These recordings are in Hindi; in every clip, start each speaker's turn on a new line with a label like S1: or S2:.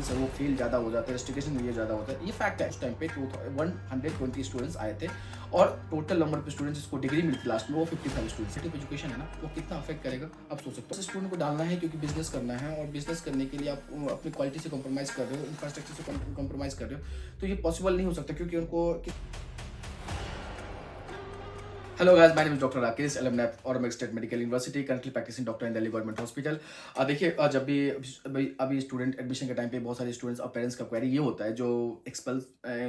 S1: स्टूडेंट्स है वो फेल ज़्यादा हो जाते हैं, रेस्ट्रिक्शन ये ज़्यादा होता है। ये फैक्ट है। उस टाइम पे 120 स्टूडेंट्स आए थे और टोटल नंबर ऑफ स्टूडेंट्स जिसको डिग्री मिली थी लास्ट में वो 55 स्टूडेंट्स। सिटी एजुकेशन है ना, वो कितना अफेक्ट करेगा आप सोच सकते हो। स्टूडेंट को डालना है क्योंकि बिजनेस करना है और बिजनेस करने के लिए आप अपनी क्वालिटी से कॉम्प्रोमाइज़ कर रहे हो, इंफ्रास्ट्रक्चर से कॉम्प्रोमाइज़ कर रहे हो, तो ये पॉसिबल नहीं हो सकता क्योंकि उनको hello guys, my name is doctor Rakesh, alumni और state medical university, currently practising doctor in Delhi government hospital. देखिए, जब भी अभी स्टूडेंट एडमिशन के टाइम पे बहुत सारे स्टूडेंट्स और पेरेंट्स का क्वेरी ये होता है जो एक्सपेल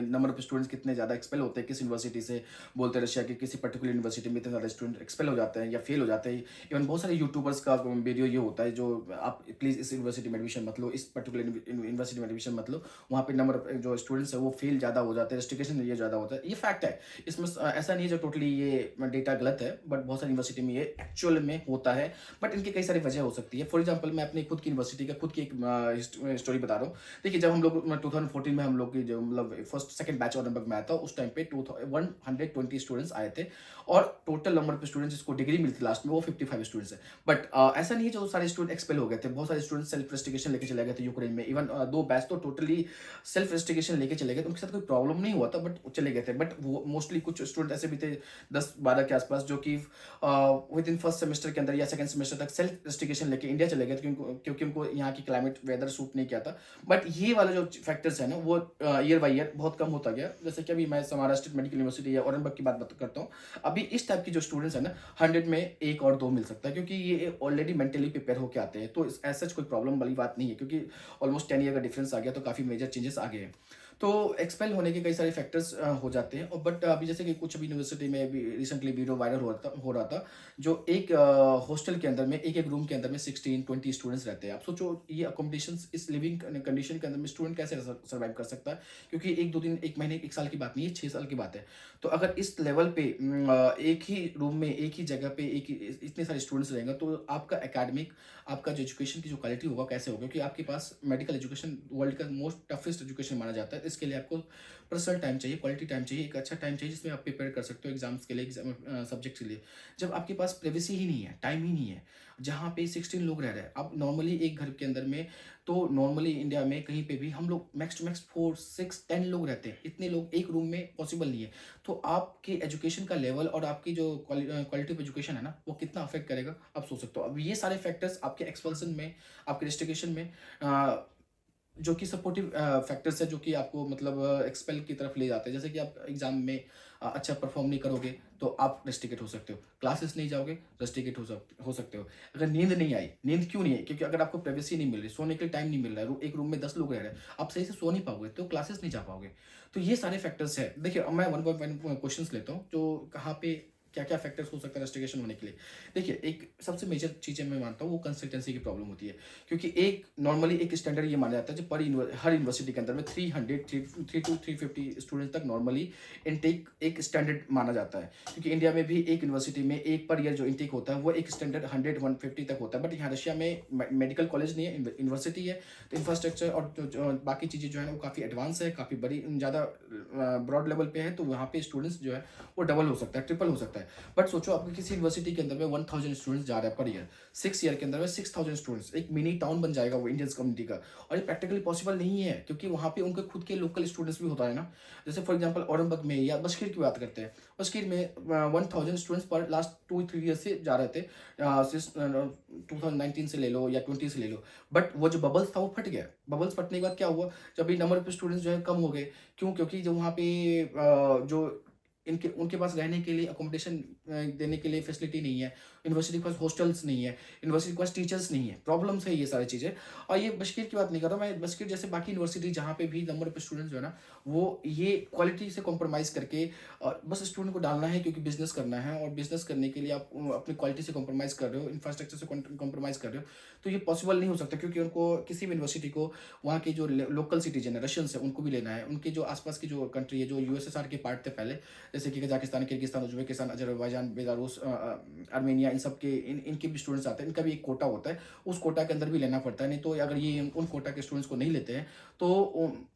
S1: नंबर ऑफ स्टूडेंट्स कितने ज़्यादा एक्सपेल होते हैं किस यूनिवर्सिटी से, बोलते हैं रशिया की किसी पर्टिकुलर यूनिवर्सिटी में इतने ज़्यादा स्टूडेंट एक्सपेल हो जाते हैं या फेल हो जाते हैं। इवन बहुत सारे यूट्यूबर्स का वीडियो ये होता है जो आप प्लीज़ इस यूनिवर्सिटी में एडमिशन मत लो, इस पर्टिकुलर यूनिवर्सिटी में एडमिशन मत लो, वहाँ पे नंबर जो स्टूडेंट्स है वो फेल ज़्यादा हो जाते हैं, रेस्ट्रिक्शन ये ज़्यादा होता है। ये फैक्ट है। इसमें ऐसा नहीं है जो टोटली ये डेटा गलत है, बट बहुत सारी यूनिवर्सिटी में ये एक्चुअल में होता है। बट इनकी कई सारी वजह हो सकती है। फॉर एग्जांपल मैं अपनी खुद की यूनिवर्सिटी का खुद की एक स्टोरी बता रहा हूँ। देखिए, जब हम लोग 2014 में हम लोग की जो मतलब फर्स्ट सेकंड बैच ऑनरबर्ग में आया था, उस टाइम पे 120 स्टूडेंट्स आए थे और टोटल नंबर ऑफ स्टूडेंट्स जिसको डिग्री मिली थी लास्ट में वो 55 स्टूडेंट्स है। बट ऐसा नहीं है जो सारे स्टूडेंट एक्सपेल हो गए थे। बहुत सारे स्टूडेंट सेल्फ रेस्टिकेशन लेके चले गए थे यूक्रेन में। इवन दो बैच तो टोटली सेल्फ रेस्टिकेशन लेके चले गए थे, उनके साथ कोई प्रॉब्लम नहीं हुआ था बट चले गए थे। बट वो मोस्टली कुछ स्टूडेंट ऐसे भी थे 10-12 के आसपास जो कि विद इन फर्स्ट सेमेस्टर के अंदर या सेकंड सेमेस्टर तक सेल्फ रेस्टिकेशन लेके इंडिया चले गए थे क्योंकि उनको यहाँ की क्लाइमेट वेदर सूट नहीं किया था। बट ये वाला जो फैक्टर्स है ना वो ईयर बाई ईयर बहुत कम होता गया। जैसे कि अभी मैं समारा स्टेट मेडिकल यूनिवर्सिटी या औरंगाबाद की बात करता हूँ, अभी इस टाइप की जो स्टूडेंट्स है ना 100 में 1 और 2 मिल सकता है क्योंकि ये ऑलरेडी मेंटली प्रिपेयर होकर आते हैं। तो ऐसा कोई प्रॉब्लम वाली बात नहीं है क्योंकि ऑलमोस्ट 10 ईयर का डिफरेंस आ गया तो काफ़ी मेजर चेंजेस आ गए हैं। तो एक्सपेल होने के कई सारे फैक्टर्स हो जाते हैं। और बट अभी जैसे कि कुछ अभी यूनिवर्सिटी में भी रिसेंटली वीडियो वायरल हो रहा था जो एक हॉस्टल के अंदर में एक रूम के अंदर में 16-20 स्टूडेंट्स रहते हैं। आप सोचो ये अकोमोडेशन इस लिविंग कंडीशन के अंदर में स्टूडेंट कैसे सर्वाइव कर सकता है क्योंकि 1-2 दिन 1 महीने 1 साल की बात नहीं है, 6 साल की बात है। तो अगर इस लेवल पे एक ही रूम में एक ही जगह पे एक ही इतने सारे स्टूडेंट्स रहेंगे तो आपका एकेडमिक आपका जो एजुकेशन की जो क्वालिटी होगा कैसे होगा क्योंकि आपके पास मेडिकल एजुकेशन वर्ल्ड का मोस्ट टफेस्ट एजुकेशन माना जाता है। इसके लिए आपको पर्सनल टाइम चाहिए, क्वालिटी टाइम चाहिए, एक अच्छा टाइम चाहिए जिसमें आप प्रिपेयर कर सकते हो एग्जाम्स के लिए, एग्जाम सब्जेक्ट्स के लिए। जब आपके पास प्राइवेसी ही नहीं है, टाइम ही नहीं है, जहाँ पे 16 लोग रह रहे हैं, अब नॉर्मली एक घर के अंदर में तो नॉर्मली इंडिया में कहीं पे भी हम लोग मैक्स टू मैक्स 4-6-10 लोग रहते हैं। इतने लोग एक रूम में पॉसिबल नहीं है। तो आपके एजुकेशन का लेवल और आपकी जो क्वालिटी ऑफ एजुकेशन है ना वो कितना अफेक्ट करेगा आप सोच सकते हो। अब ये सारे फैक्टर्स आपके एक्सपल्सन में, आपके रेस्ट्रिक्शन में जो कि सपोर्टिव फैक्टर्स है जो कि आपको मतलब एक्सपेल की तरफ ले जाते हैं। जैसे कि आप एग्जाम में अच्छा परफॉर्म नहीं करोगे तो आप रेस्ट्रिकेट हो सकते हो, क्लासेस नहीं जाओगे रेस्ट्रिकेट हो सकते हो। अगर नींद नहीं आई, नींद क्यों नहीं आई क्योंकि अगर आपको प्राइवेसी नहीं मिल रही, सोने के लिए टाइम नहीं मिल रहा है, एक रूम में 10 लोग रह रहे हैं, आप सही से सो नहीं पाओगे तो क्लासेस नहीं जा पाओगे। तो ये सारे फैक्टर्स है। देखिए, अब मैं 1 बाय 1 क्वेश्चंस लेता हूँ जो कहाँ पे क्या क्या फैक्टर्स हो सकता है रेस्ट्रिकेशन होने के लिए। देखिए, एक सबसे मेजर चीज़ें मैं मानता हूँ वो कंसिस्टेंसी की प्रॉब्लम होती है क्योंकि एक नॉर्मली एक स्टैंडर्ड ये माना जाता है जो हर यूनिवर्सिटी के अंदर में 300 स्टूडेंट तक नॉर्मली इनटेक एक स्टैंडर्ड माना जाता है क्योंकि इंडिया में भी एक यूनिवर्सिटी में एक पर ईयर जो इनटेक होता है वो एक स्टैंडर्ड 100-150 तक होता है। बट यहाँ रशिया में मेडिकल कॉलेज नहीं है, यूनिवर्सिटी है, तो इंफ्रास्ट्रक्चर और जो बाकी चीज़ें जो है ना वो काफ़ी एडवांस है, काफ़ी बड़ी ज़्यादा ब्रॉड लेवल पे है। तो वहाँ पे स्टूडेंट्स जो है वो डबल हो सकता है, ट्रिपल हो सकता है। बट सोचो आपके किसी यूनिवर्सिटी के अंदर में 1000 स्टूडेंट्स जा रहे हैं पर ईयर, 6 ईयर के अंदर में 6000 स्टूडेंट्स, एक मिनी टाउन बन जाएगा वो इंडियंस कम्युनिटी का। और ये प्रैक्टिकली पॉसिबल नहीं है क्योंकि वहाँ पे उनके खुद के लोकल स्टूडेंट्स भी होता है ना। जैसे फॉर एग्जाम्पल औरंगाबाद में या बशकीर की बात करते हैं, बशकीर में 1000 स्टूडेंट्स पर लास्ट 2-3 ईयर से जा रहे थे। 2019 से ले लो या 20 से ले लो। बट वो जो बबल्स था वो फट गया। बबल्स फटने के बाद क्या हुआ, जब भी नंबर ऑफ स्टूडेंट्स जो है कम हो गए। क्यों? क्योंकि जो वहाँ पे जो इनके उनके पास रहने के लिए अकोमोडेशन देने के लिए फैसिलिटी नहीं है, यूनिवर्सिटी के पास हॉस्टल्स नहीं है, यूनिवर्सिटी के पास टीचर्स नहीं है, प्रॉब्लम्स है ये सारी चीज़ें। और ये बशकीर की बात नहीं कर रहा मैं, बशकीर जैसे बाकी यूनिवर्सिटी जहाँ पे भी नंबर ऑफ स्टूडेंट्स जो है ना वो ये क्वालिटी से कॉम्प्रोमाइज़ करके बस स्टूडेंट को डालना है क्योंकि बिजनेस करना है और बिजनेस करने के लिए आप अपनी क्वालिटी से कॉम्प्रोमाइज़ कर रहे हो, इंफ्रास्ट्रक्चर से कॉम्प्रोमाइज़ कर रहे हो, तो ये पॉसिबल नहीं हो सकता क्योंकि उनको किसी भी यूनिवर्सिटी को वहाँ के जो लोकल सिटीजन है, रशियंस है, उनको भी लेना है, उनके जो आसपास की जो कंट्री है जो यूएसएसआर के पार्ट थे पहले, जैसे कि Kazakhstan, Kyrgyzstan, Uzbekistan, Azerbaijan, Belarus, Armenia, इन सब के इनके भी स्टूडेंट्स आते हैं, इनका भी एक कोटा होता है, उस कोटा के अंदर भी लेना पड़ता है, नहीं तो अगर ये उन कोटा के स्टूडेंट्स को नहीं लेते हैं तो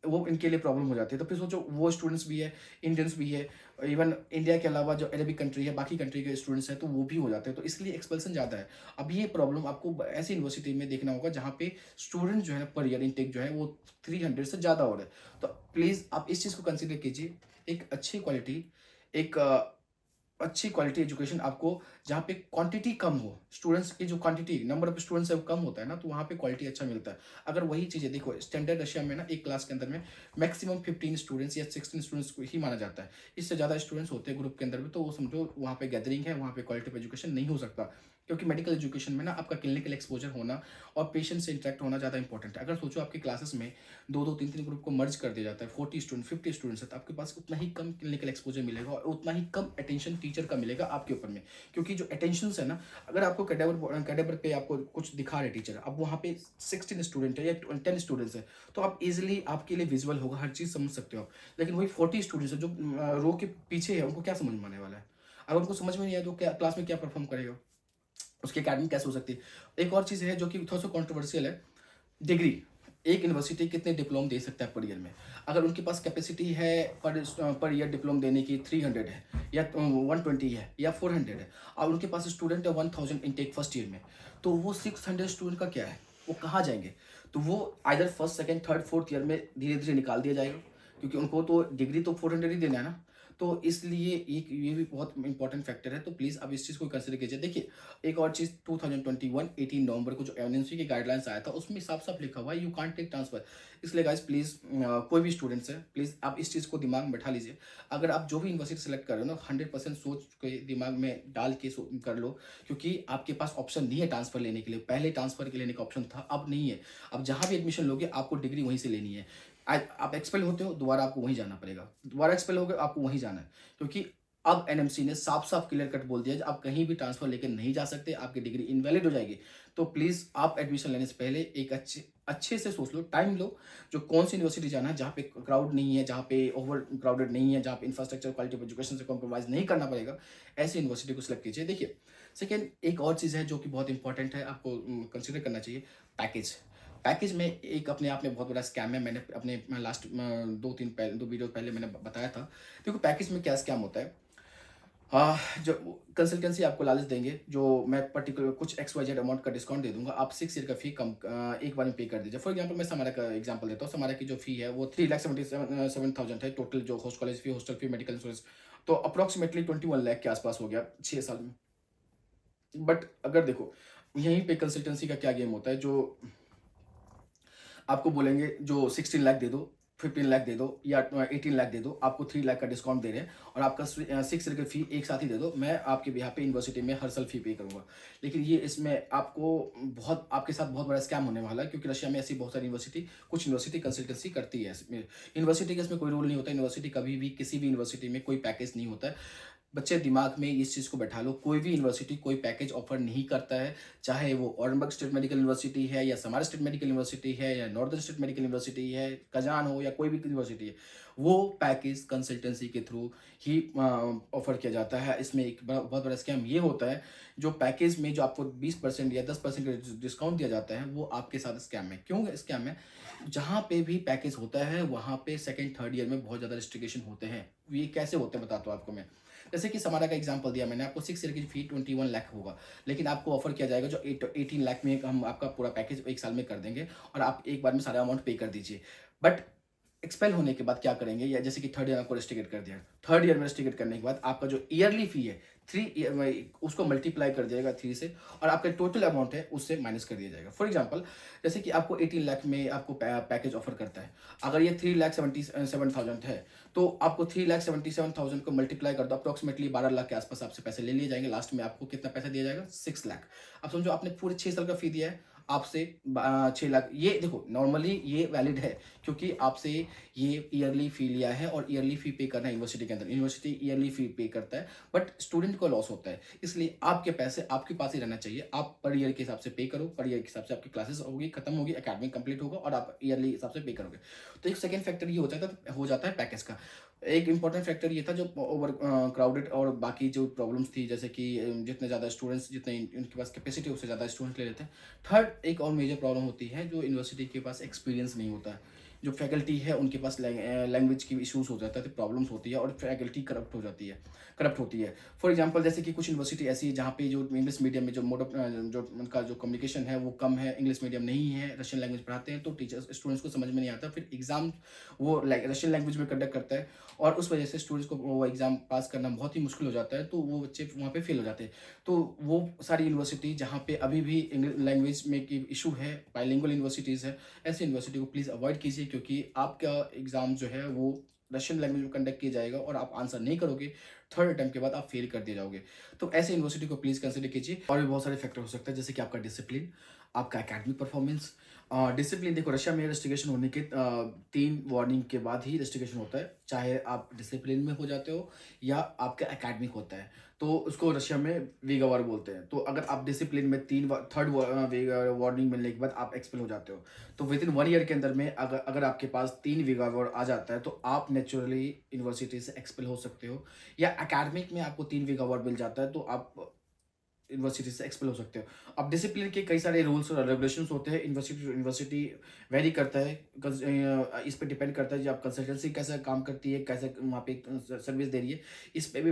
S1: वो इनके लिए प्रॉब्लम हो जाती है। तो फिर सोचो वो स्टूडेंट्स भी है, इंडियंस भी है, इवन इंडिया के अलावा जो अरेबिक कंट्री है, बाकी कंट्री के स्टूडेंट्स हैं, तो वो भी हो जाते हैं, तो इसलिए एक्सपल्सन ज़्यादा है। अब ये प्रॉब्लम आपको ऐसी यूनिवर्सिटी में देखना होगा जहाँ पे स्टूडेंट जो है पर ईयर इनटेक जो है वो 300 से ज़्यादा हो रहा है। तो प्लीज़ आप इस चीज़ को कंसिडर कीजिए, एक अच्छी क्वालिटी, एक अच्छी क्वालिटी एजुकेशन आपको, जहाँ पे क्वांटिटी कम हो, स्टूडेंट्स की जो क्वांटिटी नंबर ऑफ स्टूडेंट्स है वो कम होता है ना, तो वहाँ पे क्वालिटी अच्छा मिलता है। अगर वही चीज़ें देखो, स्टैंडर्ड रशिया में ना एक क्लास के अंदर में मैक्सिमम 15 स्टूडेंट्स या 16 स्टूडेंट्स को ही माना जाता है। इससे ज़्यादा स्टूडेंट्स होते हैं ग्रुप के अंदर में, तो वो समझो वहाँ पे गैदरिंग है, वहाँ पे क्वालिटी ऑफ एजुकेशन नहीं हो सकता। क्योंकि मेडिकल एजुकेशन में ना आपका क्लिनिकल एक्सपोजर होना और पेशेंट से इंटरेक्ट होना ज़्यादा इंपॉर्टेंट है। अगर सोचो आपकी क्लासेस में 2-2, 3-3 ग्रुप को मर्ज कर दिया जाता है, 40 स्टूडेंट, 50 स्टूडेंट्स है, तो आपके पास उतना ही कम क्लिनिकल एक्सपोजर मिलेगा और उतना ही कम अटेंशन टीचर का मिलेगा आपके ऊपर में। क्योंकि जो अटेंशन है ना, अगर आपको कैडेवर पे आपको कुछ दिखा रहे टीचर, अब वहाँ पे 16 स्टूडेंट है या 10 स्टूडेंट्स है, तो आप इजिली आपके लिए विजुअल होगा, हर चीज़ समझ सकते हो आप। लेकिन वही 40 स्टूडेंट्स है जो रो के पीछे है, उनको क्या समझ में आने वाला है? अगर उनको समझ में नहीं आया तो क्या क्लास में क्या परफॉर्म करेगा, उसकी एकेडमी कैसे हो सकती है? एक और चीज़ है जो कि थोड़ा सा कॉन्ट्रोवर्शियल है, डिग्री। एक यूनिवर्सिटी कितने डिप्लोम दे सकता है पर ईयर में? अगर उनके पास कैपेसिटी है पर ईयर डिप्लोम देने की 300 है या 120 है या 400 है, और उनके पास स्टूडेंट है 1000 इनटेक फर्स्ट ईयर में, तो वो 600 स्टूडेंट का क्या है? वो कहाँ जाएंगे? तो वो either first, second, third, fourth year में धीरे धीरे निकाल दिया जाएगा, क्योंकि उनको तो डिग्री तो 400 ही देना है ना। तो इसलिए एक ये भी बहुत इंपॉर्टेंट फैक्टर है, तो प्लीज़ आप इस चीज़ को कंसिडर कीजिए। देखिए, एक और चीज़, 2021 18 नवंबर को जो एनएमसी की गाइडलाइंस आया था, उसमें साफ-साफ लिखा हुआ है यू कांट टेक ट्रांसफर। इसलिए गाइस प्लीज़, कोई भी स्टूडेंट्स है, प्लीज़ आप इस चीज़ को दिमाग में बैठा लीजिए। अगर आप जो भी यूनिवर्सिटी सेलेक्ट कर रहे हो ना, 100% सोच के दिमाग में डाल के कर लो, क्योंकि आपके पास ऑप्शन नहीं है ट्रांसफर लेने के लिए। पहले ट्रांसफर के लेने का ऑप्शन था, अब नहीं है। अब जहाँ भी एडमिशन लोगे आपको डिग्री वहीं से लेनी है। आप एक्सपेल होते हो, दोबारा आपको वहीं जाना पड़ेगा। दोबारा एक्सपेल हो गए, आपको वहीं जाना है। क्योंकि अब एनएमसी ने साफ-साफ क्लियर कट बोल दिया है, आप कहीं भी ट्रांसफर लेके नहीं जा सकते, आपकी डिग्री इनवैलिड हो जाएगी। तो प्लीज़ आप एडमिशन लेने से पहले एक अच्छे से सोच लो, टाइम लो, जो कौन-सी यूनिवर्सिटी जाना है, जहाँ पे क्राउड नहीं है, जहाँ पे ओवर क्राउडेड नहीं है, जहाँ पे इंफ्रास्ट्रक्चर, क्वालिटी ऑफ एजुकेशन से कॉम्प्रोमाइज़ नहीं करना पड़ेगा, ऐसी यूनिवर्सिटी को सिलेक्ट कीजिए। देखिए, सेकंड एक और चीज़ है जो कि बहुत इंपॉर्टेंट है, आपको कंसीडर करना चाहिए, पैकेज। पैकेज में एक अपने आप में बहुत बड़ा स्कैम है। मैंने अपने लास्ट 2 वीडियो पहले मैंने बताया था। देखो पैकेज में क्या स्कैम होता है, जो कंसल्टेंसी आपको लालच देंगे, जो मैं पर्टिकुलर कुछ एक्स वाई जेड अमाउंट का डिस्काउंट दे दूंगा, आप 6 ईयर का फी कम एक बार में पे कर दीजिए। फॉर एग्जांपल मैं समारा का एग्जांपल देता हूँ। समारा की जो फी है वो 3,77,000 है टोटल, जो host college fee, hostel fee, medical insurance, तो अप्रॉक्सीमेटली 21 लाख के आसपास हो गया 6 साल में। बट अगर देखो यहीं पे कंसल्टेंसी का क्या गेम होता है, जो आपको बोलेंगे जो 16 लाख दे दो, 15 लाख दे दो या 18 लाख दे दो, आपको 3 लाख का डिस्काउंट दे रहे हैं और आपका 6 ईयर का फी एक साथ ही दे दो, मैं आपके बिहाफ पे यूनिवर्सिटी में हर साल फी पे करूंगा। लेकिन ये इसमें आपको बहुत, आपके साथ बहुत बड़ा स्कैम होने वाला है, क्योंकि रशिया में ऐसी बहुत सारी यूनिवर्सिटी, कुछ यूनिवर्सिटी कंसल्टेंसी करती है। यूनिवर्सिटी का इसमें कोई रूल नहीं होता। यूनिवर्सिटी कभी भी किसी भी यूनिवर्सिटी में कोई पैकेज नहीं होता है। बच्चे दिमाग में इस चीज़ को बैठा लो, कोई भी यूनिवर्सिटी कोई पैकेज ऑफर नहीं करता है, चाहे वो ऑरेंबर्ग स्टेट मेडिकल यूनिवर्सिटी है या समारा स्टेट मेडिकल यूनिवर्सिटी है या नॉर्दर्न स्टेट मेडिकल यूनिवर्सिटी है, कजान हो या कोई भी यूनिवर्सिटी है, वो पैकेज कंसल्टेंसी के थ्रू ही ऑफर किया जाता है। इसमें एक बहुत बड़ा स्कैम ये होता है, जो पैकेज में जो आपको 20% या 10% का डिस्काउंट दिया जाता है, वो आपके साथ स्कैम है। क्यों स्कैम है? जहाँ पे भी पैकेज होता है वहाँ पे सेकंड थर्ड ईयर में बहुत ज़्यादा रिस्ट्रिक्शन होते हैं। ये कैसे होते हैं बताता हूँ आपको मैं। जैसे कि समारा का एग्जांपल दिया मैंने आपको, 6 ईयर की फी 21 लाख होगा, लेकिन आपको ऑफर किया जाएगा जो 18 लाख में हम आपका पूरा पैकेज एक साल में कर देंगे और आप एक बार में सारा अमाउंट पे कर दीजिए। बट एक्सपेल होने के बाद क्या करेंगे, या जैसे कि थर्ड ईयर आपको रेस्ट्रिकेट कर दिया, थर्ड ईयर में रेस्ट्रिकेट करने के बाद आपका जो ईयरली फी है 3 ईयर उसको मल्टीप्लाई कर दिया जाएगा 3 से, और आपका टोटल अमाउंट है उससे माइनस कर दिया जाएगा। फॉर एग्जांपल, जैसे कि आपको 18 लाख में आपको पैकेज ऑफर करता है, अगर ये 3,77,000 है, तो आपको 3,77,000 को मल्टीप्लाई कर दो, अप्रॉक्सीमेटली 12 लाख के आसपास आपसे पैसे ले लिए जाएंगे। लास्ट में आपको कितना पैसा दिया जाएगा? 6 लाख। अब समझो आपने पूरे 6 साल का फी दिया है, आपसे 6 लाख। ये देखो नॉर्मली ये वैलिड है, क्योंकि आपसे ये ईयरली फी लिया है और ईयरली फी पे करना है यूनिवर्सिटी के अंदर, यूनिवर्सिटी ईयरली फी पे करता है, बट स्टूडेंट को लॉस होता है। इसलिए आपके पैसे आपके पास ही रहना चाहिए। आप पर ईयर के हिसाब से पे करो, पर ईयर के हिसाब से आपकी क्लासेस होगी, खत्म होगी, एकेडमिक कंप्लीट होगा और आप ईयरली हिसाब से पे करोगे। तो एक सेकंड फैक्टर ये हो जाता है पैकेज का। एक इम्पॉर्टेंट फैक्टर ये था जो ओवर क्राउडेड और बाकी जो प्रॉब्लम्स थी, जैसे कि जितने ज़्यादा स्टूडेंट्स, जितने उनके पास कैपेसिटी उससे ज़्यादा स्टूडेंट ले लेते हैं। थर्ड एक और मेजर प्रॉब्लम होती है जो यूनिवर्सिटी के पास एक्सपीरियंस नहीं होता है। जो फैकल्टी है उनके पास लैंग्वेज की इश्यूज हो जाता है, तो प्रॉब्लम्स होती है और फैकल्टी करप्ट हो जाती है, करप्ट होती है। फॉर एग्जांपल जैसे कि कुछ यूनिवर्सिटी ऐसी है जहाँ पे जो इंग्लिश मीडियम में जो मोड ऑफ जो उनका जो कम्युनिकेशन है वो कम है, इंग्लिश मीडियम नहीं है, रशियन लैंग्वेज पढ़ाते हैं, तो टीचर्स स्टूडेंट्स को समझ में नहीं आता, फिर एग्जाम वो रशियन लैंग्वेज में कंडक्ट करता है और उस वजह से स्टूडेंट्स को वो एग्जाम पास करना बहुत ही मुश्किल हो जाता है, तो वो बच्चे वहाँ पे फेल हो जाते हैं। तो वो सारी यूनिवर्सिटी जहाँ पे अभी भी इंग्लिश लैंग्वेज में की इशू है, बाइलिंगुअल यूनिवर्सिटीज़ है, ऐसी यूनिवर्सिटी को प्लीज़ अवॉइड कीजिए, क्योंकि आपका एग्ज़ाम जो है वो रशियन लैंग्वेज में कंडक्ट किया जाएगा और आप आंसर नहीं करोगे, थर्ड अटेम्प्ट के बाद आप फेल कर दिए जाओगे। तो ऐसे यूनिवर्सिटी को प्लीज़ कंसिडर कीजिए। और भी बहुत सारे फैक्टर हो सकते हैं, जैसे कि आपका डिसिप्लिन, आपका एकेडमिक परफॉर्मेंस। डिसिप्लिन देखो, रशिया में रेस्ट्रिक्शन होने के 3 वार्निंग के बाद ही रेस्ट्रिक्शन होता है, चाहे आप डिसिप्लिन में हो जाते हो या आपका एकेडमिक होता है, तो उसको रशिया में वीगावार बोलते हैं। तो अगर आप डिसिप्लिन में थर्ड वार्निंग मिलने के बाद आप एक्सपेल हो जाते हो, तो विद इन 1 ईयर के अंदर में अगर अगर आपके पास 3 वीगावार आ जाता है, तो आप नेचुरली यूनिवर्सिटी से एक्सपेल हो सकते हो। या एकेडमिक में आपको 3 वीगावार मिल जाता है, तो आप यूनिवर्सिटी से एक्सपेल हो सकते हो। अब डिसिप्लिन के कई सारे रूल्स और रेगुलेशंस होते हैं, यूनिवर्सिटी टू यूनिवर्सिटी वेरी करता है। इस पे डिपेंड करता है, जो आप कंसल्टेंसी कैसे काम करती है, कैसे वहाँ पे सर्विस दे रही है, इस पे भी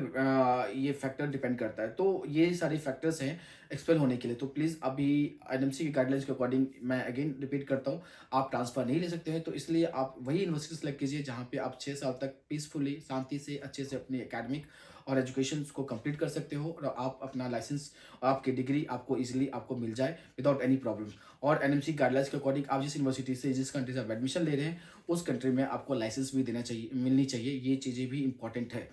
S1: ये फैक्टर डिपेंड करता है। तो ये सारे फैक्टर्स हैं एक्सपेल होने के लिए। तो प्लीज़ अभी एनएमसी के गाइडलाइंस के अकॉर्डिंग, मैं अगेन रिपीट करता हूँ, आप ट्रांसफ़र नहीं ले सकते हैं, तो इसलिए आप वही यूनिवर्सिटी सेलेक्ट कीजिए जहाँ पे आप 6 साल तक पीसफुली, शांति से, अच्छे से अपनी एकेडमिक और एजुकेशन को कंप्लीट कर सकते हो, और आप अपना लाइसेंस, आपकी डिग्री आपको इजीली आपको मिल जाए विदाउट एनी प्रॉब्लम। और एनएमसी गाइडलाइंस के अकॉर्डिंग आप जिस यूनिवर्सिटी से, जिस कंट्री से आप एडमिशन ले रहे हैं, उस कंट्री में आपको लाइसेंस भी देना चाहिए, मिलनी चाहिए। ये चीज़ें भी इंपॉर्टेंट है।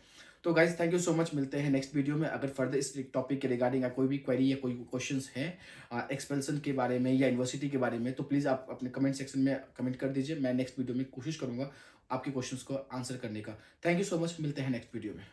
S1: तो guys thank you so much, मिलते हैं नेक्स्ट वीडियो में। अगर फर्दर इस टॉपिक के रिगार्डिंग कोई भी क्वेरी या कोई क्वेश्चंस हैं एक्सपेंशन के बारे में या यूनिवर्सिटी के बारे में, तो प्लीज़ आप अपने कमेंट सेक्शन में कमेंट कर दीजिए। मैं नेक्स्ट वीडियो में कोशिश करूँगा आपके क्वेश्चंस को आंसर करने का। थैंक यू सो मच, मिलते हैं नेक्स्ट वीडियो में।